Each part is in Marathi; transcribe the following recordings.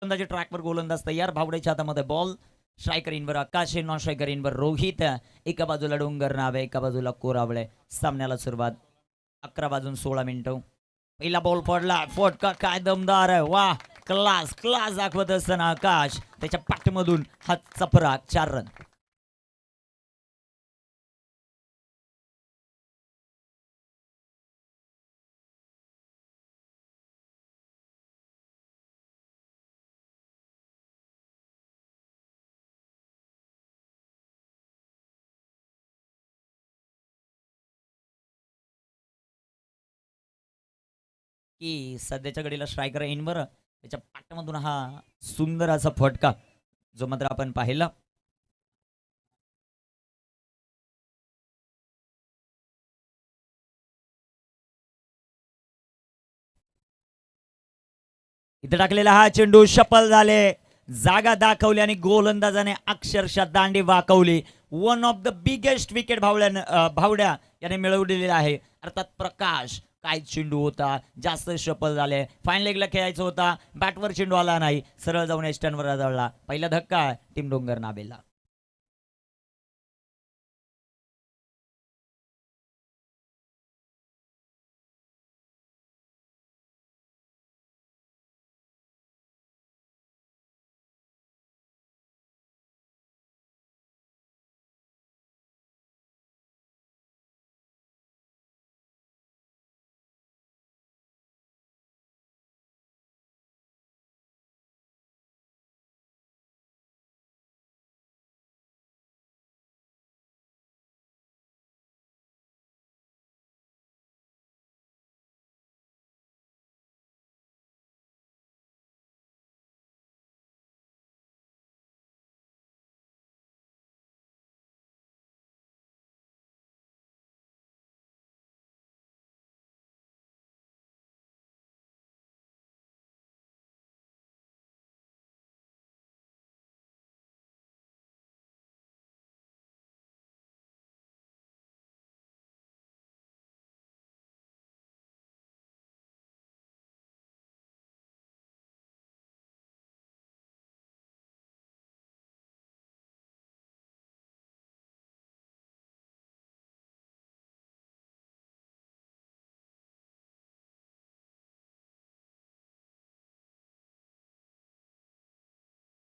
गोलंदाजी ट्रॅकवर गोलंदाज तयार. भावड्याच्या हातामध्ये बॉल. स्ट्रायकर इनवर आकाश, नॉन स्ट्रायकर इनवर रोहित. एका बाजूला डोंगर नावे, एका बाजूला कोरावळे. सामन्याला सुरुवात 11 वाजून 16 मिनिटं. पहिला बॉल पडला. फटका काय दमदार आहे. वा, क्लास क्लास दाखवत असताना आकाश त्याच्या पाठमधून हात चपरा. 4 रन. की सध्याच्या घडीला स्ट्रायकर इनवर त्याच्या पाठमधून हा सुंदर असा फटका जो मात्र आपण पाहिला. इथे टाकलेला हा चेंडू शफल झाले. जागा दाखवली आणि गोलंदाजाने अक्षरशः दांडी वाकवली. One of the biggest wicket भावड्या याने मिळवलेली आहे. अर्थात प्रकाश काय चेंडू होता. जास्त शफल झाले. फाईन लेगला खेळायचा होता. बॅटवर चेंडू आला नाही. सरळ जाऊन एस्टनवर आदळला. पहिला धक्का टीम डोंगर नाबेला.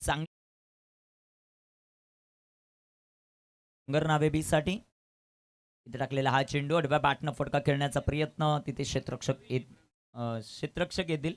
चांगली डोंगर नावे बी साठी इथे टाकलेला हा चेंडू आडव्या बॅटनं फटका खेळण्याचा प्रयत्न. तिथे क्षेत्ररक्षक येतील.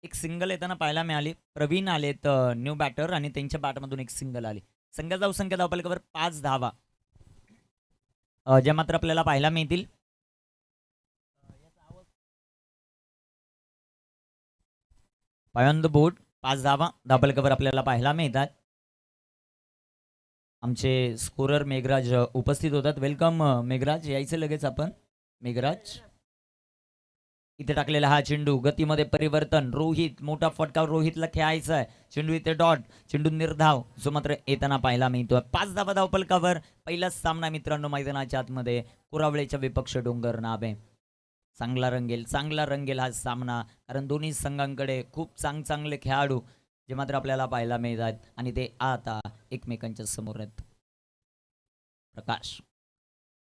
एक सिंगल येताना पाहायला मिळाली. प्रवीण आलेत न्यू बॅटर आणि त्यांच्या बॅटमधून एक सिंगल आली. संघाचा संख्या धावफलकावर 5 धावा ज्या मात्र आपल्याला पाहायला मिळतील. ऑन द बोर्ड 5 धावा धावफलकावर आपल्याला पाहायला मिळतात. आमचे स्कोरर मेघराज उपस्थित होतात. वेलकम मेघराज, यायचं लगेच आपण. मेघराज इथे टाकलेला हा चेंडू. गतीमध्ये परिवर्तन. रोहित, मोठा फटका रोहितला खेळायचा आहे. चेंडू इथे डॉट. चेंडू निर्धाव जो मात्र येताना पाहायला मिळतोय. 5 धावा धावफलकावर. पहिलाच सामना मित्रांनो मैदानाच्या आतमध्ये कुरावळेच्या विपक्ष डोंगर नावे. चांगला रंगेल हा सामना. कारण दोन्ही संघांकडे खूप चांगले खेळाडू जे मात्र आपल्याला पाहायला मिळतात आणि ते आता एकमेकांच्या समोर आहेत.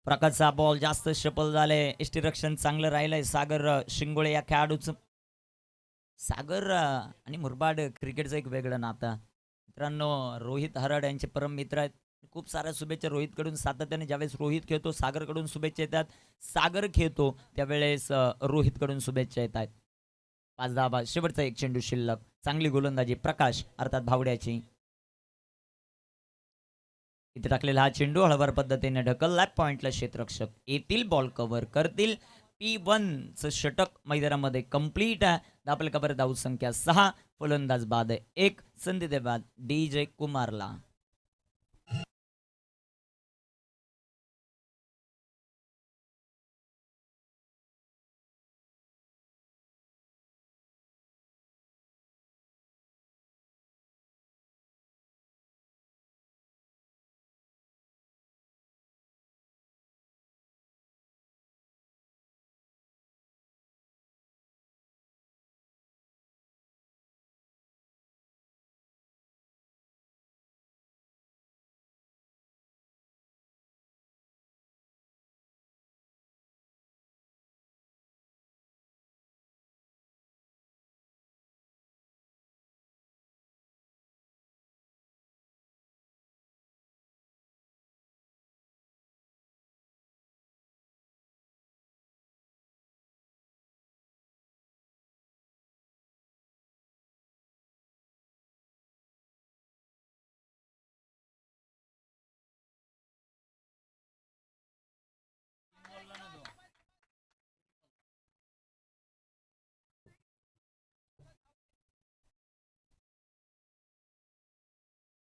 प्रकाशचा बॉल जास्त शफल झाले. रक्षण चांगलं राहिलंय. सागर शिंगोळे या खेळाडूचं. सागर आणि मुरबाड क्रिकेटचं एक वेगळं नातं मित्रांनो. रोहित हराड यांचे परम मित्र आहेत. खूप साऱ्या शुभेच्छा रोहितकडून सातत्याने. ज्यावेळेस रोहित खेळतो सागरकडून शुभेच्छा येतात. सागर खेळतो त्यावेळेस रोहितकडून शुभेच्छा येतात. 5 धावा. शेवटचा एक चेंडू शिल्लक. चांगली गोलंदाजी प्रकाश अर्थात भावड्याची. इथे टाकलेला हा चेंडू हळवार पद्धतीने ढकलला. पॉइंटला क्षेत्ररक्षक येतील. बॉल कव्हर करतील. P1 चं षटक मैदानामध्ये कंप्लीट आहे. धावफलकावर धाव संख्या 6. फलंदाज बाद 1. संधी दे बाद DJ कुमारला.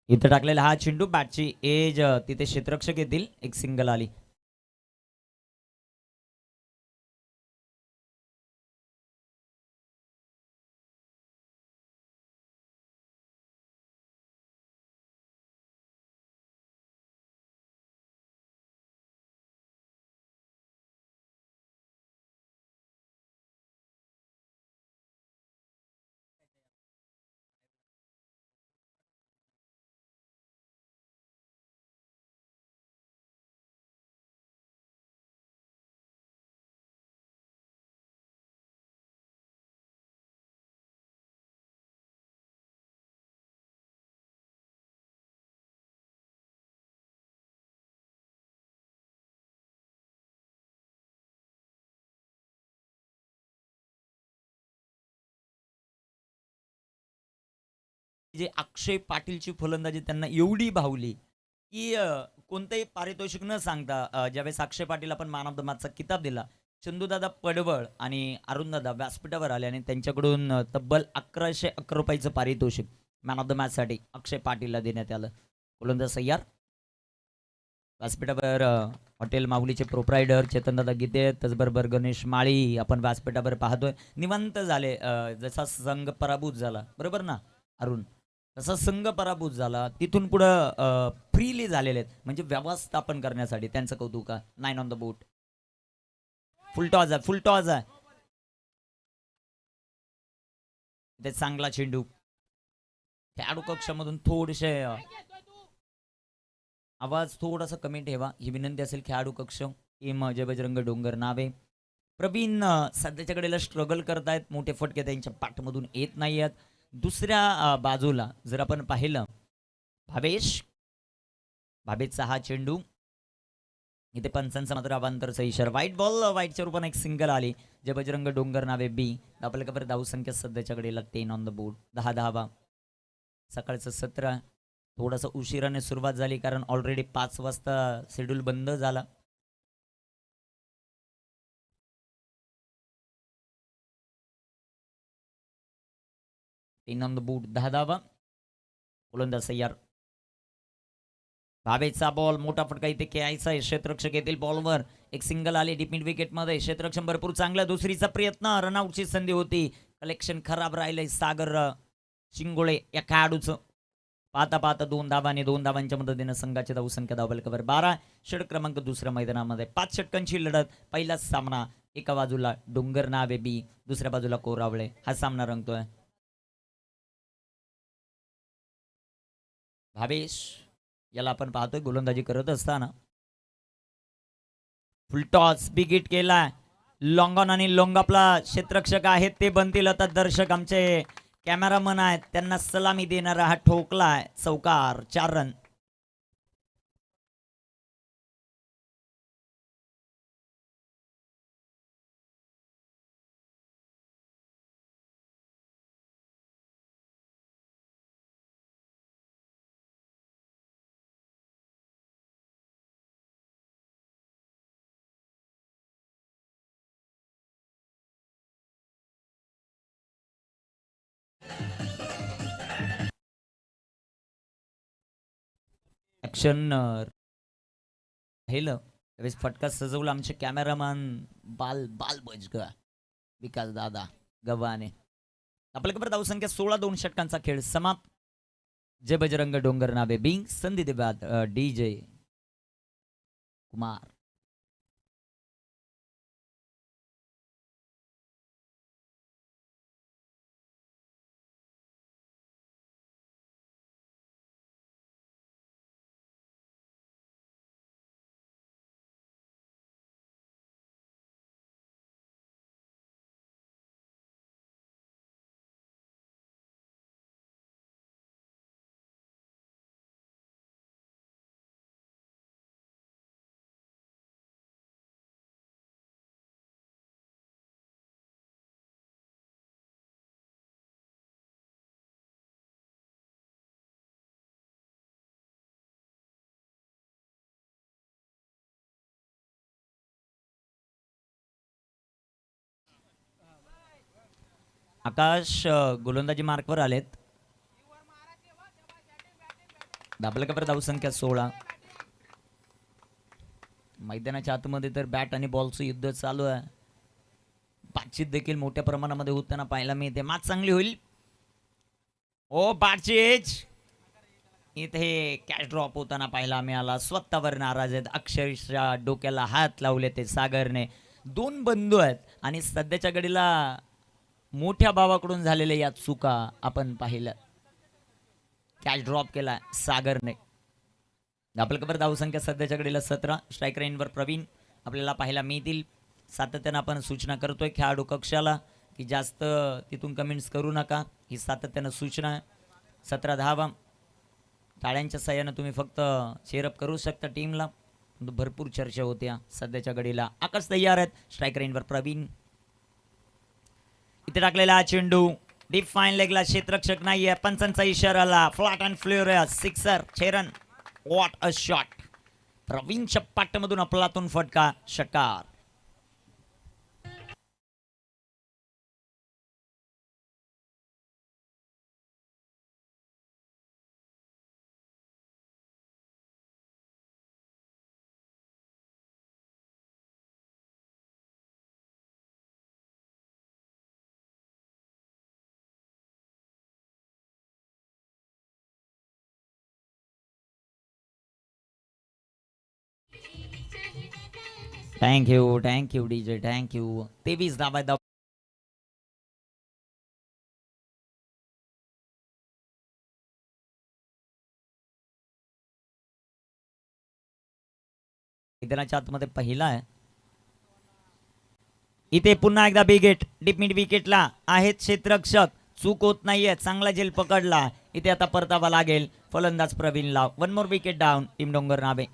इथं टाकलेला हा चेंडू बॅटची एज तिथे क्षेत्ररक्षक येतील, एक सिंगल आली. जे अक्षय पाटीलची फलंदाजी त्यांना एवढी भावली की कोणतंही पारितोषिक न सांगता ज्यावेळेस अक्षय पाटील आपण मॅन ऑफ द मॅचचा किताब दिला, चंदूदादा पडवळ आणि अरुणदादा व्यासपीठावर आले आणि त्यांच्याकडून तब्बल 1111 रुपयाचं पारितोषिक मॅन ऑफ द मॅचसाठी अक्षय पाटीलला देण्यात आलं. गोलंदाज सय्यार. व्यासपीठावर हॉटेल माऊलीचे प्रोप्रायडर चेतनदादा गीते, त्याचबरोबर गणेश माळी आपण व्यासपीठावर पाहतोय. निवांत झाले, जसा संघ पराभूत झाला बरोबर ना अरुण, तसा संघ पराभूत झाला तिथून पुढं फ्रीली झालेले आहेत, म्हणजे व्यवस्थापन करण्यासाठी त्यांचं कौतुक आहे. 9 on the boat. Full toss आहे, फुल टॉस आहे. ते चांगला चेंडू खेळाडू कक्षामधून थोडेसे आवाज थोडासा कमी ठेवा ही विनंती असेल. खेळाडू कक्ष टीम जय बजरंग डोंगर नावे. प्रवीण सध्याच्या कडेला स्ट्रगल करतायत, मोठे फटके त्यांच्या पाठमधून येत नाही आहेत. दुसऱ्या बाजूला जर आपण पाहिलं भावेशचा हा चेंडू इथे पंचांचा मात्र अवांतरचा इशारा. व्हाईट बॉल, व्हाईटच्या रूपाने एक सिंगल आली. जय बजरंग डोंगर नावे बी. आपल्या कबर धाव संख्या सध्याच्या कडेला 10 ऑन द बोर्ड. 10 धावा. सकाळचं सत्र थोडासा उशिराने सुरुवात झाली कारण ऑलरेडी 5 वाजता शेड्यूल बंद झाला. ऑन द बूट. 10 धावा. गोलंदाज सय्यार. भावेचा बॉल, मोठा फटका इथे खेळायचा आहे. क्षेत्ररक्षक येतील बॉलवर, एक सिंगल आले डीप मिड विकेट मध्ये. क्षेत्ररक्षक भरपूर चांगला. दुसरीचा प्रयत्न, रनआउटची संधी होती. कलेक्शन खराब राहिलंय सागर शिंगोळे या खेळाडूचं. पाहता पाहता 2 धावांनी 2 धावांच्या मदतीनं संघाची धावसंख्या धावल कवर 12. षटक क्रमांक दुसऱ्या मैदानामध्ये 5 षटकांची लढत. पहिलाच सामना. एका बाजूला डोंगर नावे बी, दुसऱ्या बाजूला कोरावळे हा सामना रंगतोय. भावेश याला आपण पाहतोय गोलंदाजी करत असताना. फुलटॉस बिग हिट केला. लॉंगॉन आणि लोंगापला क्षेत्ररक्षक आहेत ते बनतील आता. दर्शक आमचे कॅमेरामन आहेत त्यांना सलामी देणारा हा ठोकलाय चौकार. 4 रन. ऍक्शन राहिलं त्यावेळेस फटका सजवला आमचे कॅमेरामॅन बाल बाल बजगा विकास दादा गव्हाणे. आपल्याकडे धावसंख्या 16. 2 षटकांचा खेळ समाप्त. जय बजरंग डोंगर नावे बिंग संधी देवात DJ कुमार. आकाश गोलंदाजी मार्कवर आलेत. दाबल कव्हर धावसंख्या 16. मैदानाच्या आतमध्ये तर बॅट आणि बॉलचं युद्ध चालू आहे. बातचीत देखील मोठ्या प्रमाणामध्ये होताना पाहायला मिळते. मात चांगली होईल. ओ बातचीत इथे कॅच ड्रॉप होताना पाहायला मिळाला. स्वतःवर नाराज आहेत, अक्षरशः डोक्याला हात लावले ते सागरने. दोन बंधू आहेत आणि सध्याच्या घडीला मोठ्या भावाकडून झालेल्या या चुका आपण पाहिल्या. कॅच ड्रॉप केला सागरने. आपल्या कबर धावसंख्या सध्याच्या घडीला 17. स्ट्राईक रेंजवर प्रवीण आपल्याला पाहायला मिळतील. सातत्यानं आपण सूचना करतोय खेळाडू कक्षाला की जास्त तिथून कमेंट्स करू नका, ही सातत्यानं सूचना आहे. 17 धावा. टाळ्यांच्या सहाय्यानं तुम्ही फक्त चेअरअप करू शकता टीमला. भरपूर चर्चा होत्या सध्याच्या घडीला. आकाश तयार आहेत. स्ट्राईक रेंजवर प्रवीण. इथे टाकलेला हा चेंडू डीप फाईन लेगला, क्षेत्ररक्षक नाहीये. पंचांचा इशाराला flat and glorious sixer 6 run. What a shot. प्रवीणच्या पाट्यामधून अपलातून फटका, षटकार. Thank you DJ, thank you. 23 धावा धाव. मैदानाच्या आतमध्ये पहिला आहे. इथे पुन्हा एकदा बिग हिट. डीप मिड विकेटला आहेत क्षेत्ररक्षक. चूक होत नाहीये. चांगला झेल पकडला. इथे आता परतावा लागेल फलंदाज प्रवीणला. 1 मोर विकेट डाऊन टीम डोंगर नावे.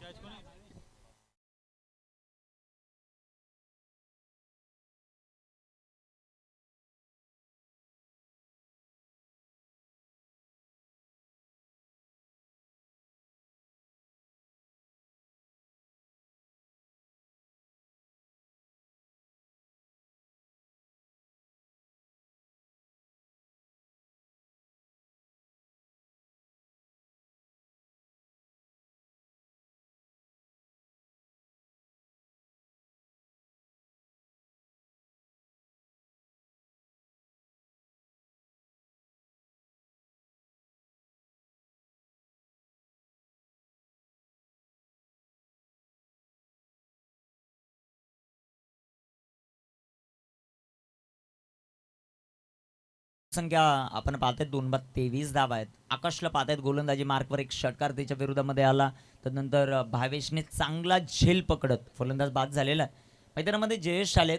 संख्या आपण पाहतोय 2 बाद 23 धावा आहेत. आकाशला पाहतायत गोलंदाजी मार्कवर एक षटकार त्याच्या विरोधामध्ये आला. त्यानंतर भावेशने चांगला झेल पकडत फलंदाज बाद झालेला आहे. मैदानामध्ये जयेश आलेत.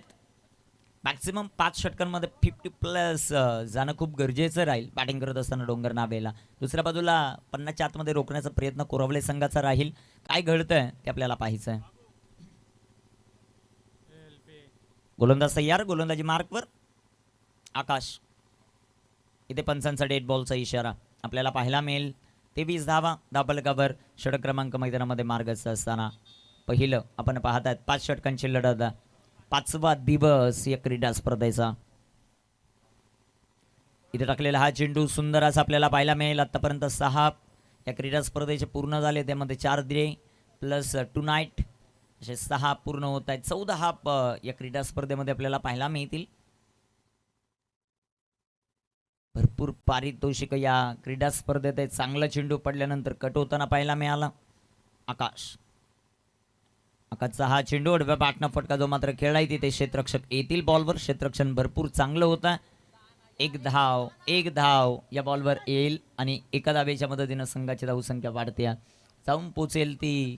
मॅक्सिमम 5 षटकांमध्ये 50+ जाणं खूप गरजेचं राहील बॅटिंग करत असताना डोंगर नावेला. दुसऱ्या बाजूला 50च्या आतमध्ये रोखण्याचा प्रयत्न कोरवले संघाचा राहील. काय घडतंय ते आपल्याला पाहायचं आहे. गोलंदाज तयार. गोलंदाजी मार्कवर आकाश. इथे पंचांचा डेड बॉलचा इशारा आपल्याला पाहायला मिळेल. 23 धावा डबल कव्हर. षटक क्रमांक मैदानामध्ये मार्गस्थ असताना पहिलं आपण पाहत आहेत 5 षटकांची लढत. 5वा दिवस या क्रीडा स्पर्धेचा. इथे टाकलेला हा चेंडू सुंदर असा आपल्याला पाहायला मिळेल. आतापर्यंत 6 या क्रीडा स्पर्धेचे पूर्ण झाले. त्यामध्ये 4 दिले प्लस टू नाईट असे 6 पूर्ण होत आहेत. 14 हाफ या क्रीडा स्पर्धेमध्ये आपल्याला पाहायला मिळतील. भरपूर पारितोषिक या क्रीडा स्पर्धेत आहे. चांगला चेंडू पडल्यानंतर कट होताना पाहायला मिळाला. आकाशचा हा चेंडू अडव्या बॅटनं फटका जो मात्र खेळाय तिथे क्षेत्ररक्षक येतील बॉलवर. क्षेत्ररक्षण भरपूर चांगलं होतं. एक धाव या बॉलवर येईल आणि एका धावेच्या मदतीनं संघाची धावसंख्या वाढते. जाऊन पोचेल ती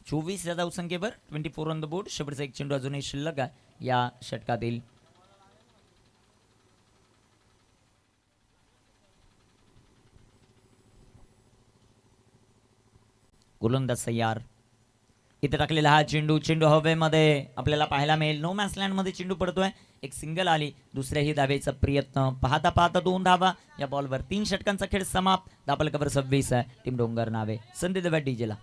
24 या धावसंख्येवर. 24 ऑन द बोर्ड. शेवटचा एक चेंडू अजूनही शिल्लक आहे या षटकातील. गोलंदाज तयार. इथे टाकलेला हा चेंडू हवेमध्ये आपल्याला पाहायला मिळेल. नो मॅच लँड मध्ये चेंडू पडतोय. एक सिंगल आली. दुसऱ्याही धावेचा प्रयत्न. पाहता 2 धावा या बॉलवर. 3 षटकांचा खेळ समाप्त. दाबल कव्हर 26 आहे टीम डोंगर नावे. संधी देव्या डीजेला.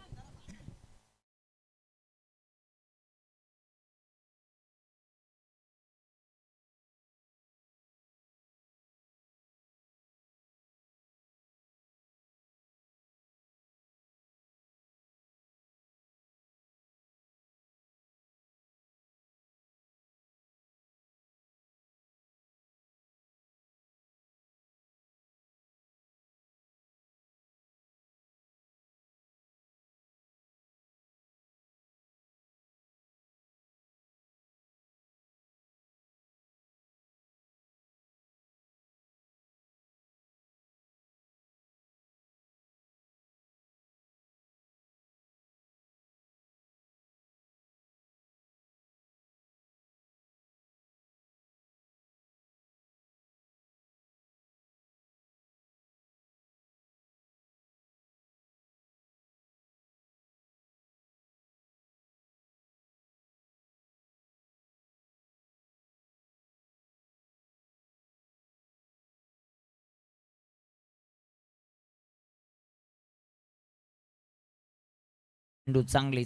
चेंडू चांगली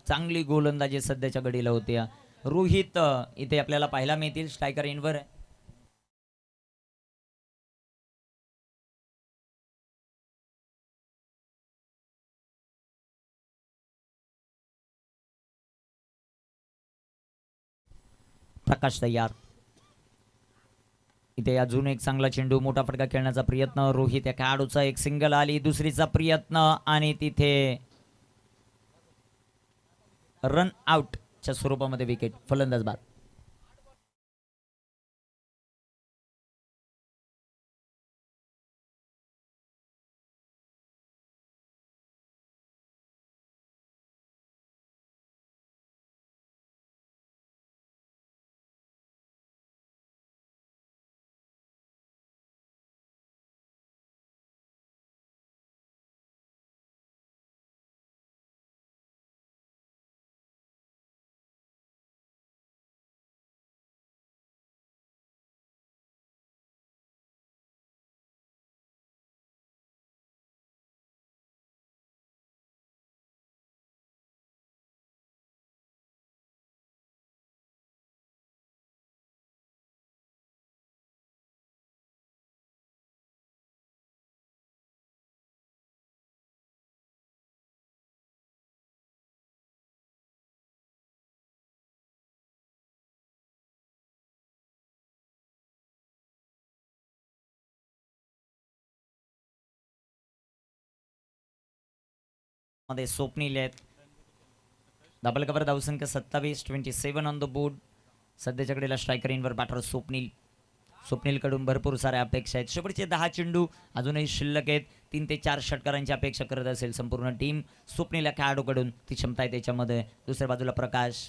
चांगली गोलंदाजी सध्याच्या घडीला होते. रोहित इथे आपल्याला पाहायला मिळतील स्ट्रायकर इनवर. प्रकाश तयार. इथे अजून एक चांगला चेंडू, मोठा फटका खेळण्याचा प्रयत्न. रोहित या खेळाडूचा एक सिंगल आली, दुसरीचा प्रयत्न आणि तिथे रन आउटच्या स्वरूपामध्ये विकेट. फलंदाज बाद. मध्ये स्वप्नील आहेत. डबल कव्हर धावसंख्या 27 ऑन द बोर्ड. सध्याच्या घडीला स्ट्रायकर इनवर बॅटर स्वप्नील कडून भरपूर साऱ्या अपेक्षा आहेत. शेवटचे 10 चेंडू अजूनही शिल्लक आहेत. 3 ते 4 षटकारांची अपेक्षा करत असेल संपूर्ण टीम. स्वप्नील या खेळाडूकडून ती क्षमता आहे त्याच्यामध्ये. दुसऱ्या बाजूला प्रकाश.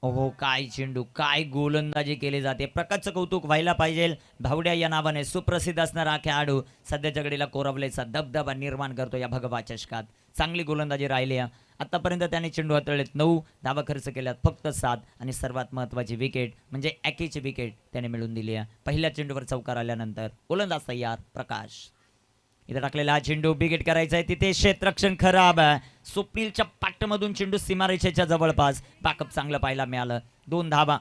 ओहो, काय चेंडू, काय गोलंदाजी केली जाते. प्रकाशचं कौतुक व्हायला पाहिजे. भावड्या या नावाने सुप्रसिद्ध असणारा खेळाडू सध्याच्या घडीला कोरावलेचा दबदबा निर्माण करतो या भगवा चषकात. चांगली गोलंदाजी राहिली. आतापर्यंत त्याने चेंडू हाताळलेत 9, धावा खर्च केल्यात फक्त 7 आणि सर्वात महत्त्वाची विकेट म्हणजे ॲकीची विकेट त्याने मिळवून दिली आहे. पहिल्या चेंडूवर चौकार आल्यानंतर गोलंदाज तयार प्रकाश. इथे टाकलेला हा चेंडू बिगेट करायचा आहे. तिथे क्षेत्ररक्षण खराब आहे. स्वप्नीलच्या पाठमधून चेंडू सीमारेषेच्या जवळपास. बॅकअप चांगलं पाहायला मिळालं. 2 धावा.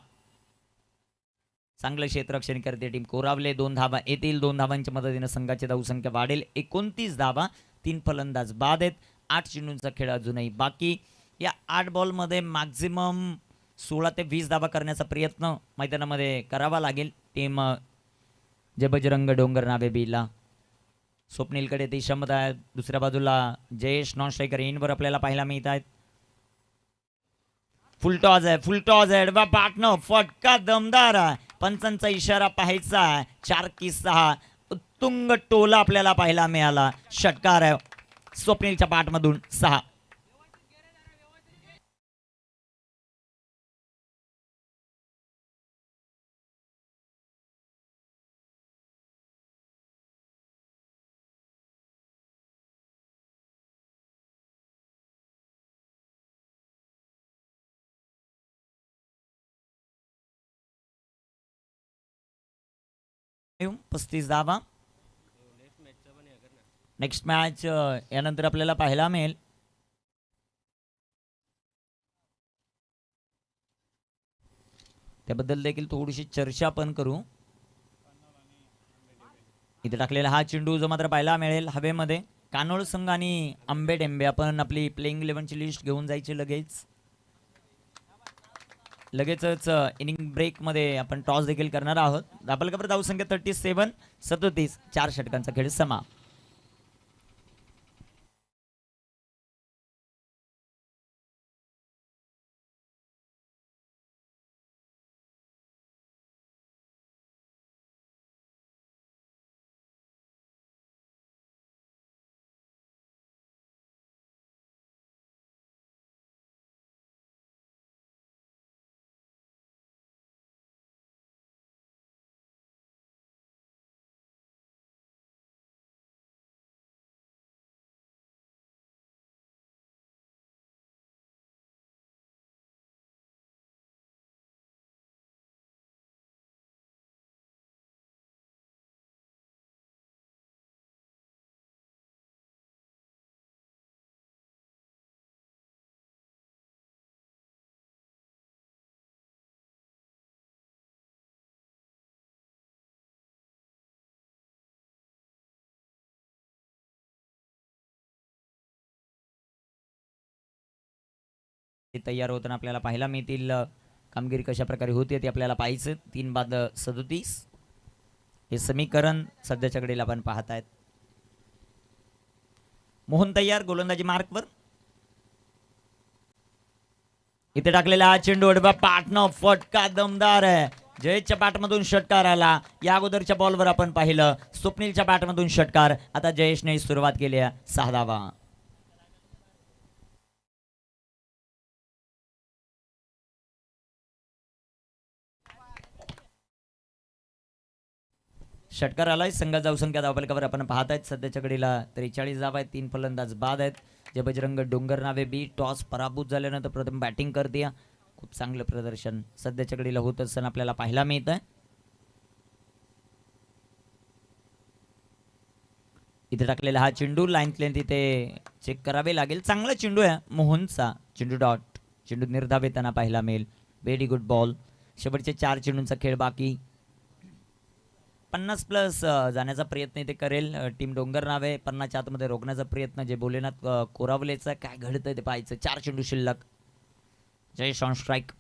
चांगलं क्षेत्ररक्षण करते टीम कोरावले. 2 धावा येतील. 2 धावांच्या मदतीने संघाची धावसंख्या वाढेल. 29 धावा. 3 फलंदाज बाद आहेत. 8 चेंडूंचा खेळ अजूनही बाकी. या 8 बॉलमध्ये मॅक्झिमम 16 ते 20 धावा करण्याचा प्रयत्न मैदानामध्ये करावा लागेल टीम जे बजरंग डोंगर नावे बीला. स्वप्नीलकडे ती क्षमता आहे. दुसऱ्या बाजूला जयेश नॉन स्ट्रायकर इनवर आपल्याला पाहायला मिळत आहेत. फुलटॉज आहे पाटणं फटका दमदार आहे. पंचांचा इशारा पाहायचा आहे. 4 की 6 उत्तुंग टोला आपल्याला पाहायला मिळाला. षटकार आहे स्वप्नीलच्या पाठमधून 6. येऊन 35 धावा. नेक्स्ट मॅच यानंतर आपल्याला पाहायला मिळेल. त्याबद्दल देखील थोडीशी चर्चा आपण करू. इथे टाकलेला हा चेंडू जो मात्र पाहायला मिळेल हवेमध्ये. कानोळ संघ आणि आंबेडेंबे आपण आपली प्लेइंग 11ची लिस्ट घेऊन जायची लगेचच इनिंग ब्रेकमध्ये आपण टॉस देखील करणार आहोत. डबल कव्हर धावसंख्या 37 4 षटकांचा खेळ समाप्त. ते तयार होताना आपल्याला पाहायला मिळतील. कामगिरी कशा प्रकारे होते ते आपल्याला पाहायचं. 3 बाद 37 हे समीकरण सध्याच्या घडीला आपण पाहतायत. मोहन तयार, गोलंदाजी मार्कवर. इथे टाकलेला हा चेंडू अडवा पाटणं फटका दमदार आहे. जयेशच्या बॅटमधून षटकार आला. या अगोदरच्या बॉलवर आपण पाहिलं स्वप्नीलच्या बॅटमधून षटकार. आता जयेशने सुरुवात केली आहे 6 धावा. षटकार आलाय. संघाचा धावसंख्या धावफलकावर आपण पाहतायत सध्याच्या घडीला 43 धावा आहेत. 3 फलंदाज बाद आहेत. जे बजरंग डोंगर नावे बी टॉस पराभूत झाल्यानंतर प्रथम बॅटिंग करते. खूप चांगलं प्रदर्शन सध्याच्या घडीला होत असताना आपल्याला पाहायला मिळत आहे. इथे टाकलेला हा चेंडू लाईन लेंथ इथे चेक करावे लागेल. चांगला चेंडू आहे मोहनचा. चेंडू डॉट, चेंडू निर्धाव येताना पाहायला मिळेल. Very good ball. शेवटचे 4 चेंडूंचा खेळ बाकी. 50+ जाण्याचा प्रयत्न इथे करेल टीम डोंगर नावे. 50च्या आतमध्ये रोखण्याचा प्रयत्न जे भोलेनाथ कोरावलेचा. काय घडतंय ते पाहायचं. 4 चेंडू शिल्लक. Jayesh on strike.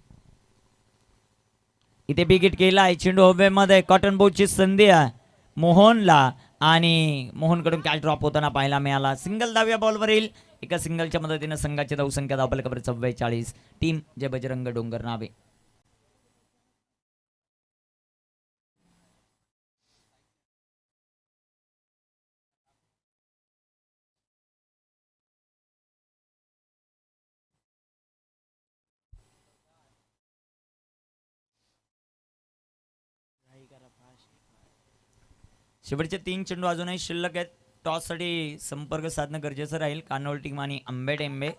इथे बिगिट केला आहे. चेंडू हवेमध्ये. कॉटन बोटची संधी आहे मोहनला आणि मोहनकडून कॅच ड्रॉप होताना पाहायला मिळाला. सिंगल धाव्या बॉलवर येईल. एका सिंगलच्या मदतीने संघाची धावसंख्या धावफलकावर 44. टीम जय बजरंग डोंगर नावे. शेवटचे 3 चेंडू अजूनही शिल्लक आहेत. टॉस साठी संपर्क साधणं गरजेचं राहील. कानोल टीम आणि आंबेडेंबे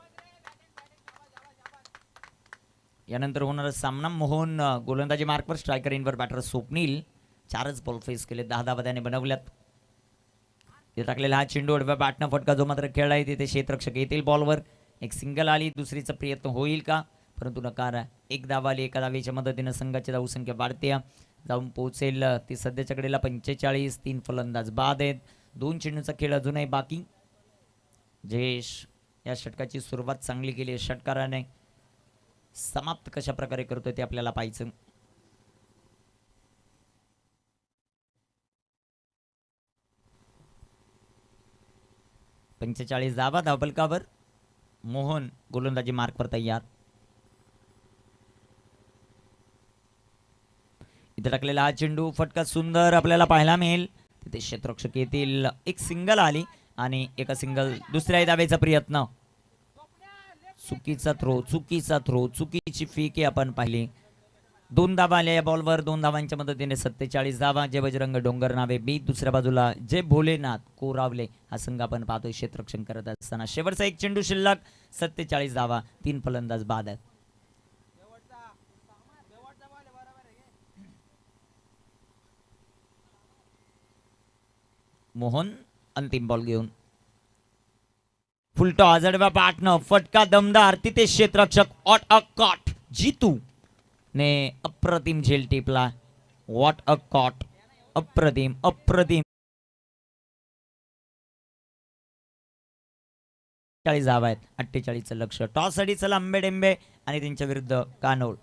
यानंतर होणारा सामना. मोहन गोलंदाजी मार्कवर. स्ट्रायकर इनवर बॅटर स्वप्नील. 4च बॉल फेस केले. 10 धावा त्याने बनवल्यात. इथे टाकलेला हा चेंडू अडव्या बॅटनं फटका जो मात्र खेळला आहे तिथे क्षेत्ररक्षक येतील बॉलवर. एक सिंगल आली. दुसरीचा प्रयत्न होईल का, परंतु नकार. 1 धावा आली. एका धावेच्या मदतीनं संघाची धावसंख्या वाढते. जाऊन पोहोचेल ती सध्याच्या कडेला 45. 3 फलंदाज बाद आहेत. 2 चेंडूचा खेळ अजूनही बाकी. जयेश या षटकाची सुरुवात चांगली केली आहे. षटकाराने समाप्त कशा प्रकारे करतोय ते आपल्याला पाहायचं. पंचेचाळीस धावा धावफलकावर. मोहन गोलंदाजी मार्कवर तयार. इथे टाकलेला हा चेंडू फटका सुंदर आपल्याला पाहायला मिळेल. तिथे क्षेत्ररक्षक येतील. एक सिंगल आली आणि एका सिंगल दुसऱ्या धावेचा प्रयत्न. चुकीचा थ्रो चुकीची फेकी आपण पाहिली. 2 धावा आल्या या बॉलवर. 2 धावांच्या मदतीने 47 धावा. जय बजरंग डोंगर नावे बी. दुसऱ्या बाजूला जय भोलेनाथ कोरावले हा संघ आपण पाहतोय क्षेत्ररक्षण करत असताना. शेवटचा 1 चेंडू शिल्लक. 47 धावा. 3 फलंदाज बाद आहेत. मोहन अंतिम बॉल घेऊन. फुलटॉस आडव्या बॅटनं फटका दमदार. तिथे क्षेत्ररक्षक ऑट अ कॉट जीतू ने अप्रतिम झेल टिपला. What a cot. अप्रतिम अप्रतिम. 40 धावा आहेत. 48चं लक्ष. टॉस साठी चला आंबेडेंबे आणि त्यांच्या विरुद्ध कानोड.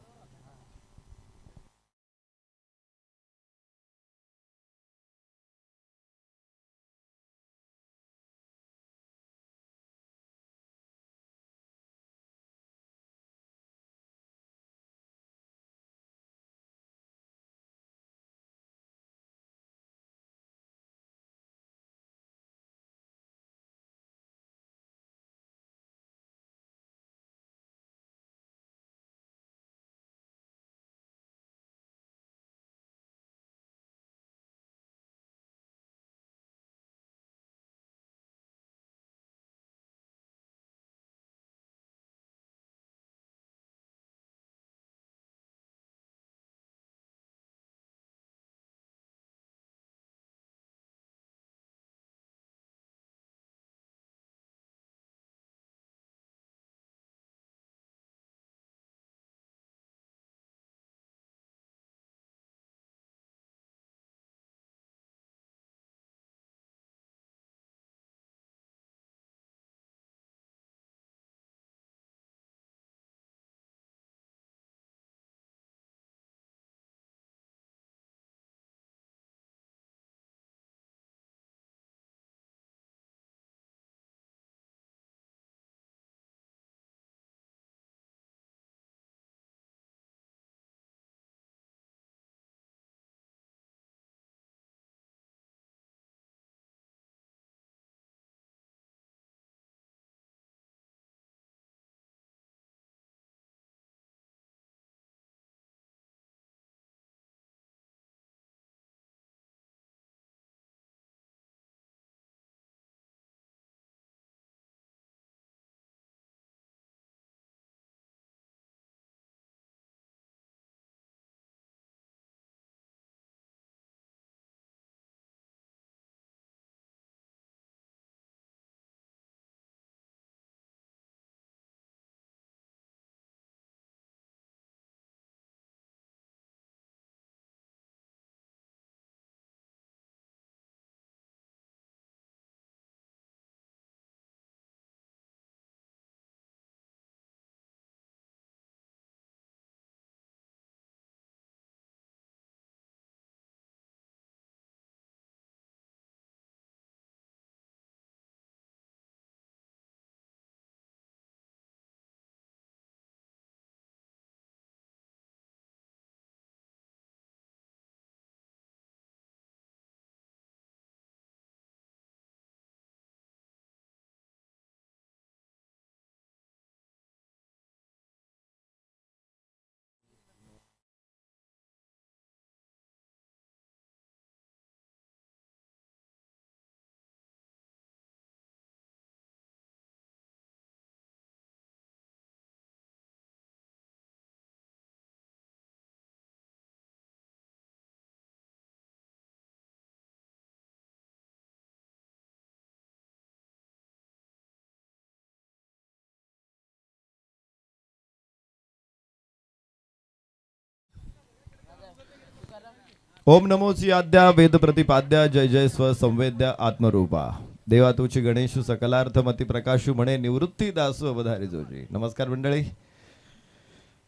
ओम नमोची आद्या वेद प्रतिपाद्या जय जय स्व संवेद्या आत्मरूपा देवा तुची गणेशु सकलार्थ मती प्रकाशु म्हणे निवृत्ती दासु अवधारी जोजी. नमस्कार मंडळी.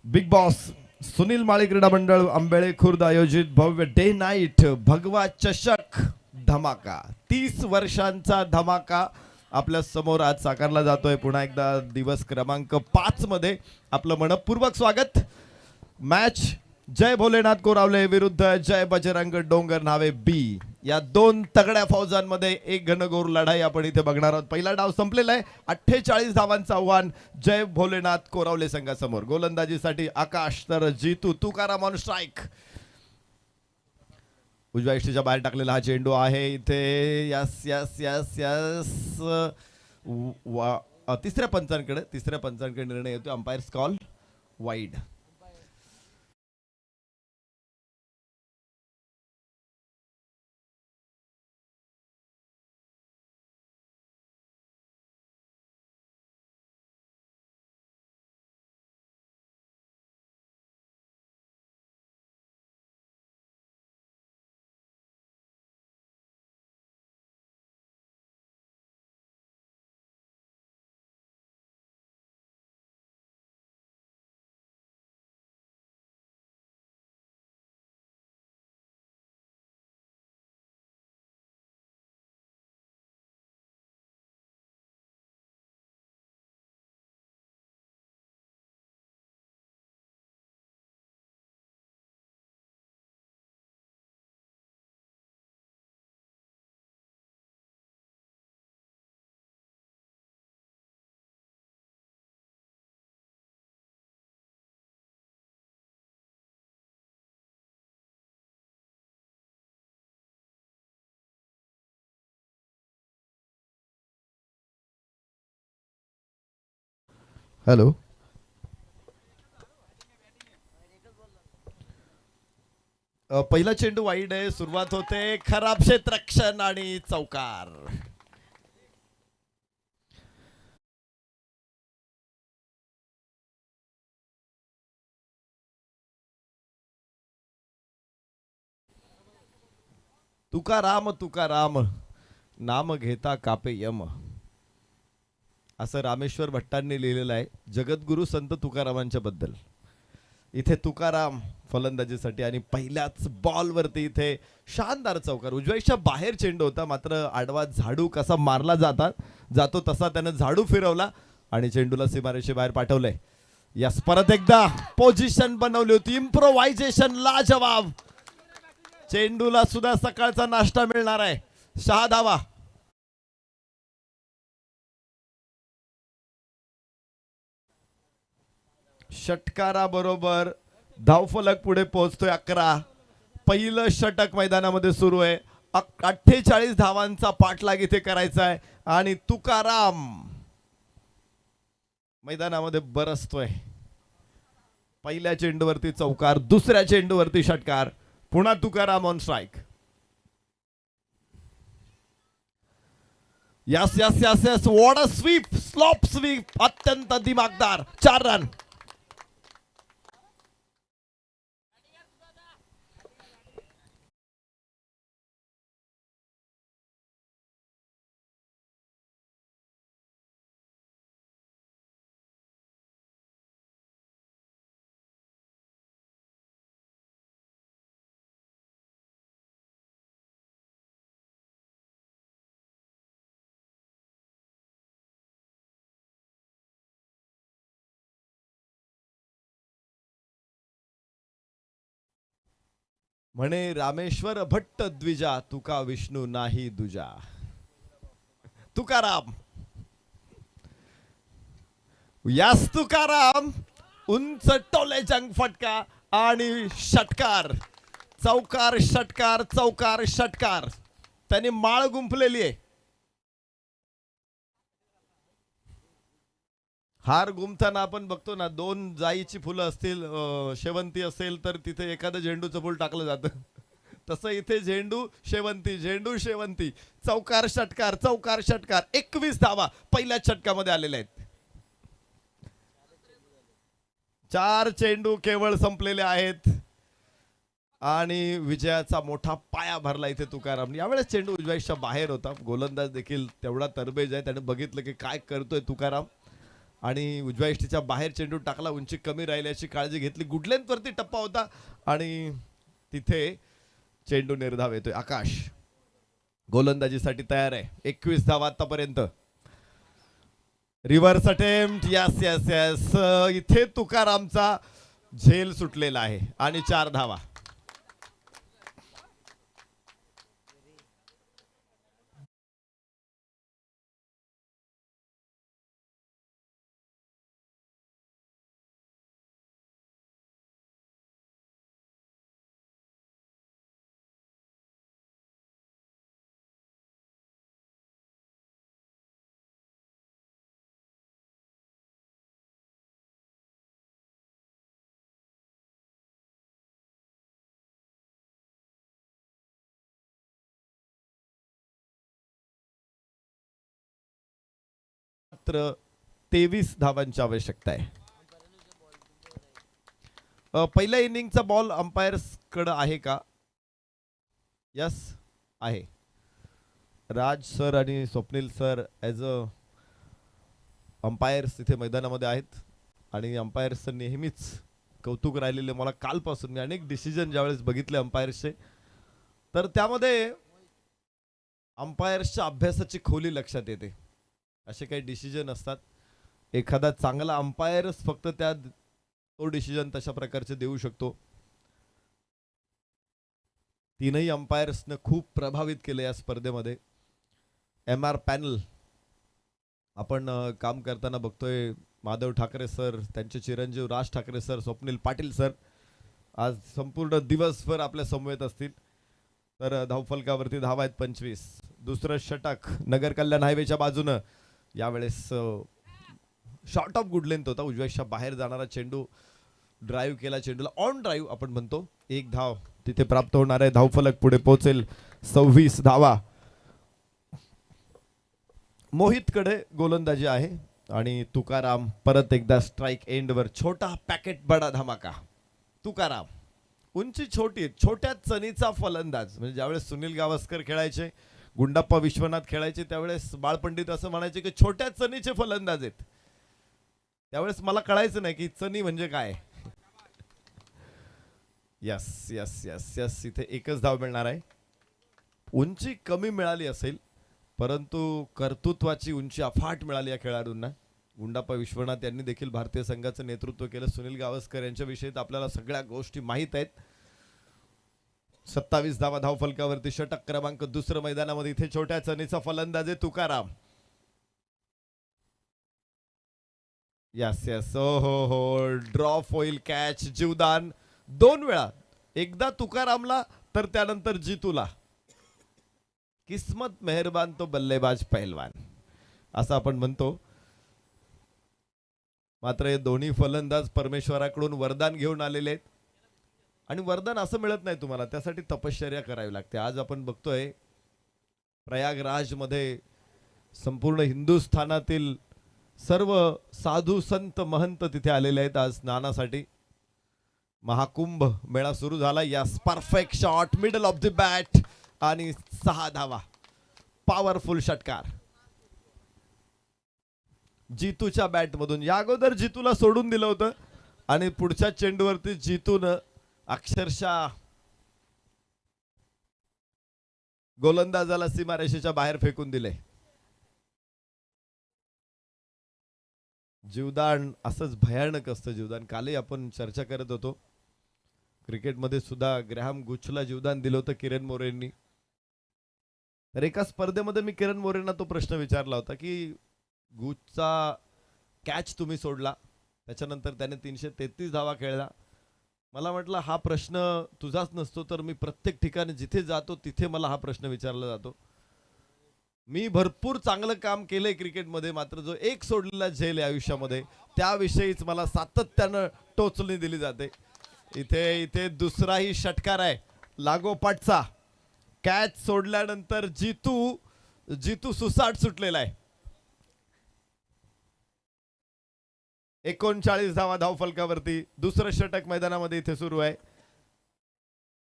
बिग बॉस सुनील माळी क्रीडा मंडळ आंबेळे खुर्द आयोजित भव्य डे नाईट भगवा चषक धमाका 30 वर्षांचा धमाका आपल्या समोर आज साकारला जातोय. पुन्हा एकदा दिवस क्रमांक 5 मध्ये आपलं मनपूर्वक स्वागत. मॅच जय भोलेनाथ कोरावले विरुद्ध जय बजरंग डोंगर नावे बी या दोन तगड्या फौजांमध्ये एक घनघोर लढाई आपण इथे बघणार आहोत. पहिला डाव संपलेला आहे. 48 धावांचं आव्हान जय भोलेनाथ कोरावले संघासमोर. गोलंदाजीसाठी आकाश तर जीतू तुकाराम ऑन स्ट्राईक. उजव्या इष्टीच्या बाहेर टाकलेला हा चेंडू आहे इथे. यस यस यस यस तिसऱ्या पंचांकडे निर्णय येतो. Umpires call wide. हॅलो. पहिला चेंडू वाईड आहे. सुरुवात होते. खराब क्षेत्ररक्षण आणि चौकार. तुकाराम तुकाराम नाम घेता कापे यम असं रामेश्वर भट्टांनी लिहिलेलं आहे जगद्गुरु संत तुकारामांच्या बद्दल. इथे तुकाराम फलंदाजीसाठी आणि पहिल्याच बॉल वरती इथे शानदार चौकार. उजव्याच्या बाहेर चेंडू होता मात्र आडवा झाडू कसा मारला जातो तसा त्यानं झाडू फिरवला आणि चेंडूला सीमारेषे बाहेर पाठवलंय. यस परत एकदा पोझिशन बनवली होती. इम्प्रोव्हायझेशन लाजवाब. चेंडूला सुद्धा सकाळचा नाश्ता मिळणार आहे. 6 धावा. षटकारा बरोबर धावफलक पुढे पोहोचतोय 11. पहिलं षटक मैदानामध्ये सुरू आहे. 48 धावांचा पाठलाग इथे करायचा आहे आणि तुकाराम मैदानामध्ये बरसतोय. पहिल्या चेंडूवरती चौकार, दुसऱ्या चेंडूवरती षटकार. पुन्हा Tukaram on strike. Yes yes yes yes what a sweep. Slog sweep अत्यंत दिमागदार. 4 रन. म्हणे रामेश्वर भट्ट द्विजा तुका विष्णू नाही दुजा. तुकाराम. यास तुकाराम उंच टोले जंग फटका आणि षटकार. चौकार षटकार चौकार षटकार. त्याने माळ गुंफलेली आहे. हार गुंफताना आपण बघतो ना 2 जाईची फुलं असतील शेवंती असेल तर तिथे एखादं झेंडूचं फुल टाकलं जातं. तसं इथे झेंडू शेवंती झेंडू शेवंती. चौकार षटकार चौकार षटकार. 21 धावा पहिल्या षटकामध्ये आलेल्या आहेत. 4 चेंडू केवळ संपलेले आहेत. आणि विजयाचा मोठा पाया भरला इथे तुकाराम. यावेळेस चेंडू उजव्याच्या बाहेर होता. गोलंदाज देखील तेवढा तरबेज आहे, त्याने बघितलं की काय करतोय तुकाराम आणि उजव्या इष्टीच्या बाहेर चेंडू टाकला. उंची कमी राहिल्याची काळजी घेतली. गुड लेंथ वरती टप्पा होता आणि तिथे चेंडू निर्धाव येतोय. आकाश गोलंदाजीसाठी तयार आहे. 21 धावा आतापर्यंत. Reverse attempt. Yes yes yes. इथे तुकारामचा झेल सुटलेला आहे आणि 4 धावा. मात्र 23 धावांची आवश्यकता आहे. पहिल्या इनिंगचा बॉल अंपायर्स कडे आहे का? यस आहे. राज सर आणि Swapnil sir as a umpires इथे मैदानामध्ये आहेत आणि अंपायर्सचं नेहमीच कौतुक राहिलेले. मला कालपासून मी अनेक डिसिजन ज्यावेळेस बघितले अंपायर्सचे, तर त्यामध्ये अंपायर्सच्या अभ्यासाची खोली लक्षात येते. असे काही डिसिजन असतात, एखादा चांगला अंपायरच फक्त त्या तो डिसिजन तशा प्रकारचे देऊ शकतो. तीनही अंपायर्सनं खूप प्रभावित केले या स्पर्धेमध्ये. MR पॅनल आपण काम करताना बघतोय. माधव ठाकरे सर, त्यांचे चिरंजीव राज ठाकरे सर, स्वप्नील पाटील सर आज संपूर्ण दिवसभर आपल्या समवेत असतील. तर धावफलकावरती धावा आहेत 25. दुसरं षटक नगर कल्याण हायवेच्या बाजूनं. यावेळेस शॉर्ट ऑफ गुड लेंथ होता. उजव्याच्या बाहेर जाणारा चेंडू ड्राईव्ह केला. चेंडूला ऑन ड्राईव्ह आपण म्हणतो. 1 धाव तिथे प्राप्त होणार आहे. धावफलक पुढे पोहोचेल 26 धावा. मोहितकडे गोलंदाजी आहे आणि तुकाराम परत एकदा स्ट्राइक एंडवर. छोटा पॅकेट बडा धमाका. तुकाराम उंची छोटी, छोट्या चणीचा फलंदाज. म्हणजे ज्यावेळेस सुनील गावस्कर खेळायचे, गुंडाप्पा विश्वनाथ खेळायचे, त्यावेळेस बाळपंडित असं म्हणायचे की छोट्या चणीचे फलंदाज आहेत. त्यावेळेस मला कळायचं नाही की चणी म्हणजे काय. Yes yes yes yes. इथे एकच धाव मिळणार आहे. उंची कमी मिळाली असेल, परंतु कर्तृत्वाची उंची अफाट मिळाली या खेळाडूंना. गुंडाप्पा विश्वनाथ यांनी देखील भारतीय संघाचं नेतृत्व केलं. सुनील गावस्कर यांच्याविषयी आपल्याला सगळ्या गोष्टी माहीत आहेत. 27 धावा धावफलकावरती. षटक क्रमांक 2 मैदानामध्ये. इथे छोट्या चणीचा फलंदाज आहे तुकाराम. Yes yes. हो हो हो. ड्रॉप होईल. कॅच. जीवदान 2 वेळा. एकदा तुकारामला तर त्यानंतर जितूला. किस्मत मेहरबान तो बल्लेबाज पहलवान असं आपण म्हणतो. मात्र हे दोन्ही फलंदाज परमेश्वराकडून वरदान घेऊन आलेले आहेत आणि वरदान असं मिळत नाही तुम्हाला, त्यासाठी तपश्चर्या करावी लागते. आज आपण बघतोय प्रयागराज मध्ये संपूर्ण हिंदुस्थानातील सर्व साधू संत महंत तिथे आलेले आहेत आज स्नानासाठी. महाकुंभ मेळा सुरू झाला. Yes. Perfect shot. Middle of the bat आणि 6 धावा. पॉवरफुल षटकार जीतूच्या बॅट मधून. या अगोदर जीतूला सोडून दिलं होतं आणि पुढच्या चेंडूवरती जीतूनं अक्षरशः गोलंदाजाला सीमारेषेच्या बाहेर फेकून दिले. जीवदान असंच भयानक असतं. जीवदान कालही आपण चर्चा करत होतो. क्रिकेटमध्ये सुद्धा ग्रॅहम गुचला जीवदान दिलं होतं किरण मोरेंनी. तर एका स्पर्धेमध्ये मी किरण मोरेंना तो प्रश्न विचारला होता की गुचचा कॅच तुम्ही सोडला, त्याच्यानंतर त्याने 333 धावा खेळला. मला म्हटलं हा प्रश्न तुझाच नसतो तर मी प्रत्येक ठिकाणी जिथे जातो तिथे मला हा प्रश्न विचारला जातो. मी भरपूर चांगलं काम केलंय क्रिकेटमध्ये, मात्र जो एक सोडलेला झेल आहे आयुष्यामध्ये त्याविषयीच मला सातत्यानं टोचणी दिली जाते. इथे इथे दुसराही षटकार आहे लागोपाठचा. कॅच सोडल्यानंतर जीतू सुसाट सुटलेला आहे. 39 धावा धावफलकावरती. दुसरं षटक मैदानामध्ये इथे सुरू आहे.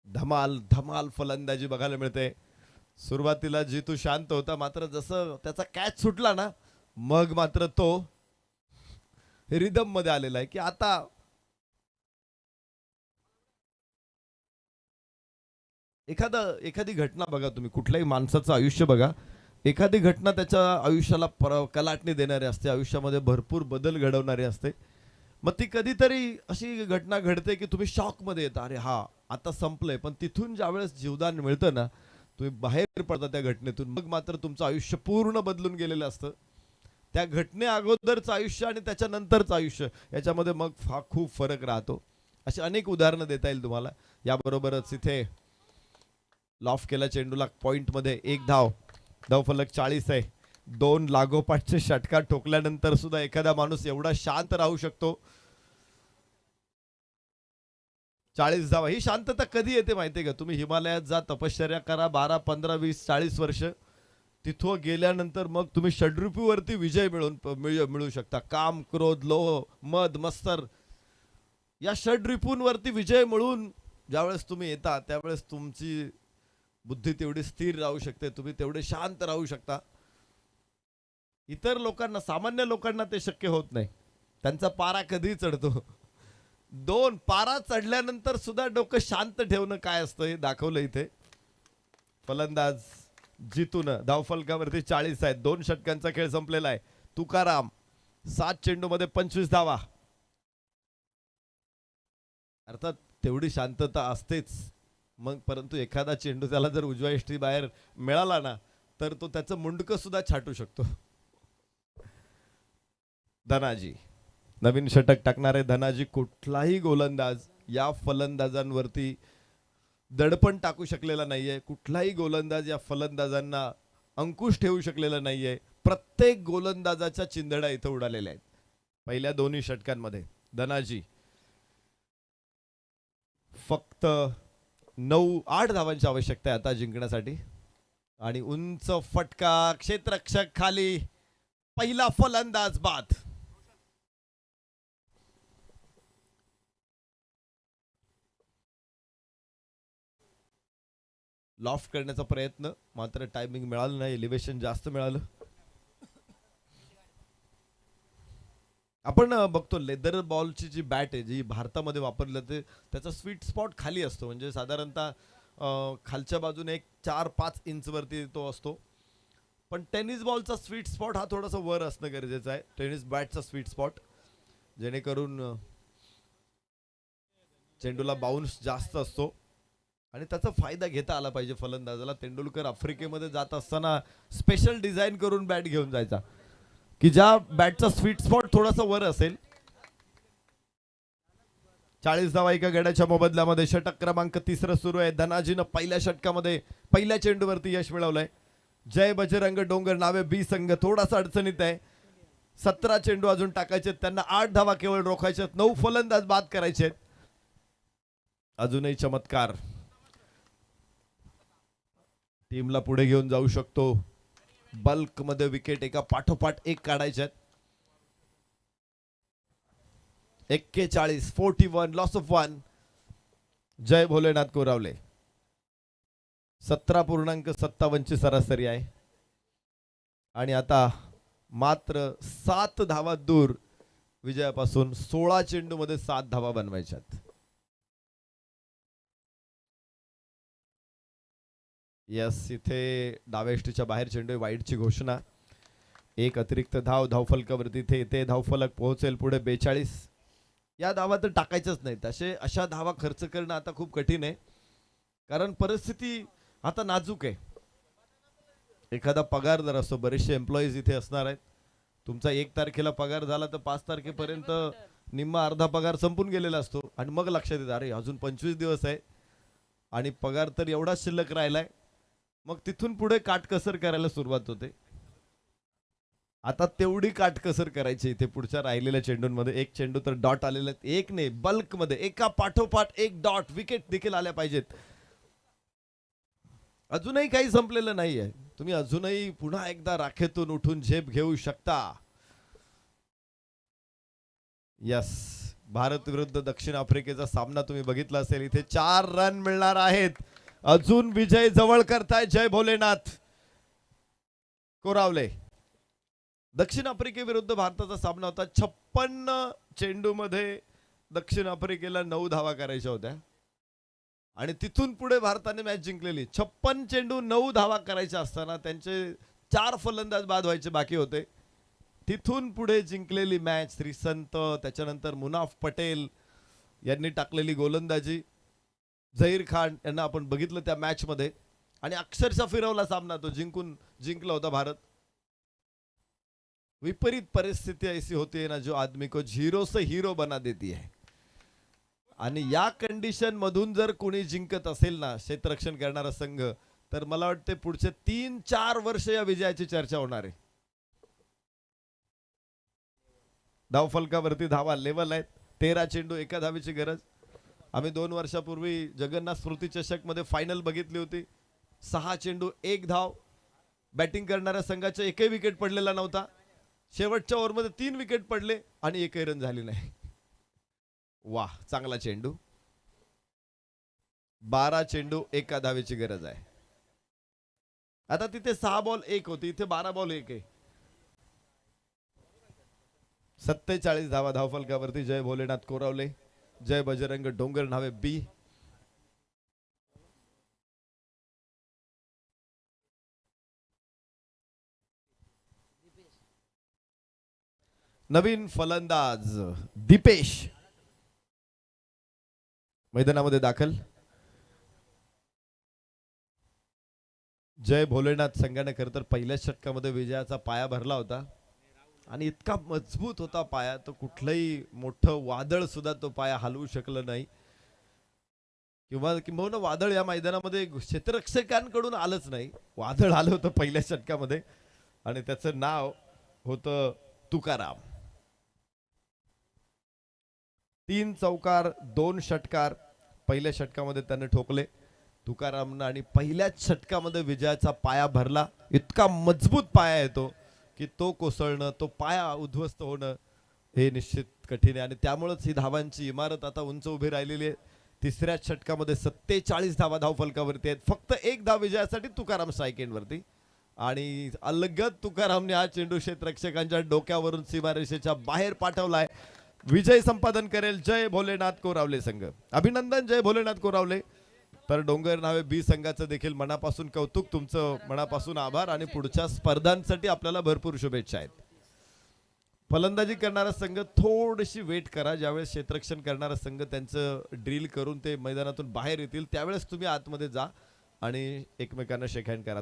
धमाल धमाल फलंदाजी बघायला मिळते. सुरुवातीला जितू शांत होता, मात्र जसं त्याचा कॅच सुटला ना, मग मात्र तो रिदम मध्ये आलेला आहे की आता एखादी घटना बघा, तुम्ही कुठल्याही माणसाचं आयुष्य बघा, एखादी घटना त्याच्या आयुष्याला कलाटणी देणारी असते, आयुष्यामध्ये भरपूर बदल घडवणारी असते. मग ती कधीतरी अशी घटना घडते की तुम्ही शॉक मध्ये येता, अरे हा आता संपलंय. पण तिथून ज्यावेळेस जीवदान मिळतं ना, तुम्ही बाहेर पडता त्या घटनेतून, मग मात्र तुमचं आयुष्य पूर्ण बदलून गेलेलं असतं. त्या घटने अगोदरचं आयुष्य आणि त्याच्यानंतरचं आयुष्य याच्यामध्ये मग खूप फरक राहतो. अशी अनेक उदाहरणं देता येईल तुम्हाला. याबरोबरच इथे लॉफ केला चेंडूला पॉइंट मध्ये 1 धाव, धावफलक 40 आहे. 2 लागोपाठचे षटका ठोकल्यानंतर सुद्धा एखादा माणूस एवढा शांत राहू शकतो. 40 धावा, ही शांतता कधी येते माहितीये का? तुम्ही हिमालयात जा, तपश्चर्या करा 12, 15, 20, 40 वर्ष, तिथं गेल्यानंतर मग तुम्ही षड्रिपूवरती विजय मिळू शकता. काम, क्रोध, लोह, मद, मत्सर या षड्रिपूंवरती विजय मिळून ज्यावेळेस तुम्ही येता, त्यावेळेस तुमची बुद्धी तेवढी स्थिर राहू शकते, तुम्ही तेवढे शांत राहू शकता. इतर लोकांना, सामान्य लोकांना ते शक्य होत नाही. त्यांचा पारा कधी चढतो. 2 पारा चढल्यानंतर सुद्धा डोकं शांत ठेवणं काय असतं हे दाखवलं इथे. फलंदाज जितून धावफलकावरती 40 आहेत. 2 षटकांचा खेळ संपलेला आहे. तुकाराम 7 चेंडूमध्ये 25 धावा. अर्थात तेवढी शांतता असतेच मग, परंतु एखादा चेंडू त्याला जर उजव्या यष्टी बाहेर मिळाला ना, तर तो त्याचं मुंडकं सुद्धा छाटू शकतो. धनाजी नवीन षटक टाकणारे धनाजी. कुठलाही गोलंदाज या फलंदाजांवरती दडपण टाकू शकलेला नाहीये. कुठलाही गोलंदाज या फलंदाजांना अंकुश ठेवू शकलेला नाहीये. प्रत्येक गोलंदाजाच्या चिंधड्या इथं उडालेल्या आहेत पहिल्या दोन्ही षटकांमध्ये. धनाजी फक्त 8 धावांची आवश्यकता आहे आता जिंकण्यासाठी. आणि उंच फटका, क्षेत्ररक्षक खाली, पहिला फलंदाज बाद. लॉफ्ट करण्याचा प्रयत्न, मात्र टायमिंग मिळालं नाही, एलिव्हेशन जास्त मिळालं. आपण बघतो लेदर बॉलची जी बॅट आहे, जी भारतामध्ये वापरली जाते, त्याचा स्वीट स्पॉट खाली असतो. म्हणजे साधारणतः खालच्या बाजूने 4-5 इंच वरती तो असतो. पण टेनिस बॉलचा स्वीट स्पॉट हा थोडासा वर असणं गरजेचं आहे. टेनिस बॅटचा स्वीट स्पॉट, जेणेकरून चेंडूला बाउन्स जास्त असतो आणि त्याचा फायदा घेता आला पाहिजे फलंदाजाला. तेंडुलकर आफ्रिकेमध्ये जात असताना स्पेशल डिझाईन करून बॅट घेऊन जायचा की ज्या बॅटचा स्वीट स्पॉट थोडासा वर असेल. 40 धावा एका गड्याच्या मोबदल्यामध्ये. षटक क्रमांक 3 सुरू आहे. धनाजीनं पहिल्या षटकामध्ये पहिल्या चेंडूवरती यश मिळवलंय. जय बजरंग डोंगर नावे बी संघ थोडासा अडचणीत आहे. 17 चेंडू अजून टाकायचे, त्यांना 8 धावा केवळ रोखायचे, 9 फलंदाज बाद करायचे. अजूनही चमत्कार टीमला पुढे घेऊन जाऊ शकतो. बल्क मध्ये विकेट एका पाठोपाठ एक काढायच्यात. 41 लॉस ऑफ 1. जय भोलेनाथ कोरावले. 17.57 ची सरासरी आहे. आणि आता मात्र 7 धावा दूर विजयापासून. 16 चेंडू मध्ये 7 धावा बनवायच्यात. यस, इथे डाव्या बाहेर चेंडू, वाईडची घोषणा. 1 अतिरिक्त धाव धावफलकावरती इथे येते. धावफलक पोहोचेल पुढे 42. या धावा तर टाकायच्याच नाहीत. अशा धावा खर्च करणं आता खूप कठीण आहे, कारण परिस्थिती आता नाजूक आहे. एखादा पगारदार असतो, बरेचसे एम्प्लॉईज इथे असणार आहेत. तुमचा 1 तारखेला पगार झाला तर 5 तारखेपर्यंत निम्मा अर्धा पगार संपून गेलेला असतो. आणि मग लक्षात येतं, अरे अजून 25 दिवस आहे आणि पगार तर एवढाच शिल्लक राहिलाय. मग तिथून पुढे काटकसर करायला सुरुवात होते. आता तेवढी काटकसर करायची इथे पुढच्या राहिलेल्या चेंडूंमध्ये. 1 चेंडू तर डॉट आलेले आहेत. 1 ने बल्क मध्ये एका पाठोपाठ 1 डॉट, विकेट देखील आल्या पाहिजेत. अजूनही काही संपलेलं नाहीये. तुम्ही अजूनही पुन्हा एकदा राखेतून उठून झेप घेऊ शकता. यस, भारत विरुद्ध दक्षिण आफ्रिकेचा सामना तुम्ही बघितला असेल. इथे 4 रन मिळणार आहेत. अजून विजय जवळ करताय जय भोलेनाथ कोरावले. दक्षिण आफ्रिकेविरुद्ध भारताचा सामना होता. 56 चेंडू मध्ये दक्षिण आफ्रिकेला 9 धावा करायच्या होत्या आणि तिथून पुढे भारताने मॅच जिंकलेली. 56 चेंडू 9 धावा करायच्या असताना त्यांचे 4 फलंदाज बाद व्हायचे बाकी होते. तिथून पुढे जिंकलेली मॅच श्रीसंत, त्याच्यानंतर मुनाफ पटेल यांनी टाकलेली गोलंदाजी, झहीर खान यांना आपण बघितलं त्या मॅच मध्ये आणि अक्षरशः फिरवला सामना. तो जिंकला होता भारत. विपरीत परिस्थिती ऐसी होती है ना जो आदमी को झिरो से हीरो बना देती है. आणि या कंडिशन मधून जर कोणी जिंकत असेल ना क्षेत्ररक्षण करणारा संघ, तर मला वाटते पुढचे 3-4 वर्ष या विजयाची चर्चा होणार आहे. धावफलकावरती धावा लेवल आहेत. 13 चेंडू 1 धावेची गरज. आम्ही 2 वर्षापूर्वी जगन्नाथ स्मृती चषक मध्ये फायनल बघितली होती. 6 चेंडू 1 धाव. बॅटिंग करणाऱ्या संघाचे एकही विकेट पडलेला नव्हता. शेवटच्या ओव्हरमध्ये 3 विकेट पडले आणि एकही रन झाली नाही. वाह, चांगला चेंडू. 12 चेंडू 1 धावेची गरज आहे. आता तिथे 6 बॉल 1 होती, इथे 12 बॉल 1 आहे. 47 धावा धावफलकावरती जय भोलेनाथ कोरावले, जय बजरंग डोंगर न्हावे बी. नवीन फलंदाज दीपेश मैदानामध्ये दाखल. जय भोलेनाथ संघाने खरं तर पहिल्याच षटकामध्ये विजयाचा पाया भरला होता आणि इतका मजबूत होता पाया, तो कुठलंही मोठं वादळ सुद्धा तो पाया हलवू शकलं नाही. किंवा वादळ या मैदानामध्ये क्षेत्ररक्षकांकडून आलंच नाही. वादळ आलं होतं पहिल्या षटकामध्ये आणि त्याचं नाव होतं तुकाराम. 3 चौकार 2 षटकार पहिल्या षटकामध्ये त्याने ठोकले तुकारामनं आणि पहिल्याच षटकामध्ये विजयाचा पाया भरला. इतका मजबूत पाया आहे तो की तो कोसळणं, तो पाया उद्ध्वस्त होणं हे निश्चित कठीण आहे आणि त्यामुळेच ही धावांची इमारत आता उंच उभी राहिलेली आहे. तिसऱ्या षटकामध्ये 47 धावा धावफलकावरती आहेत. फक्त 1 धाव विजयासाठी तुकाराम स्ट्राईक एंडवरती आणि अलगद तुकारामने हा चेंडू क्षेत्ररक्षकांच्या डोक्यावरून सीमारेषेच्या बाहेर पाठवलाय. विजय संपादन करेल जय भोलेनाथ कोरावले संघ. अभिनंदन जय भोलेनाथ कोरावले. तर डोंगर न्हावे बी संघाचं देखील मनापासून कौतुक, तुमचं मनापासून आभार आणि पुढच्या स्पर्धांसाठी आपल्याला भरपूर शुभेच्छा आहेत. फलंदाजी करणारा संघ थोडीशी वेट करा. ज्यावेळेस क्षेत्ररक्षण करणारा संघ त्यांचं ड्रिल करून ते मैदानातून बाहेर येतील त्यावेळेस तुम्ही आतमध्ये जा आणि एकमेकांना शेक हँड करा.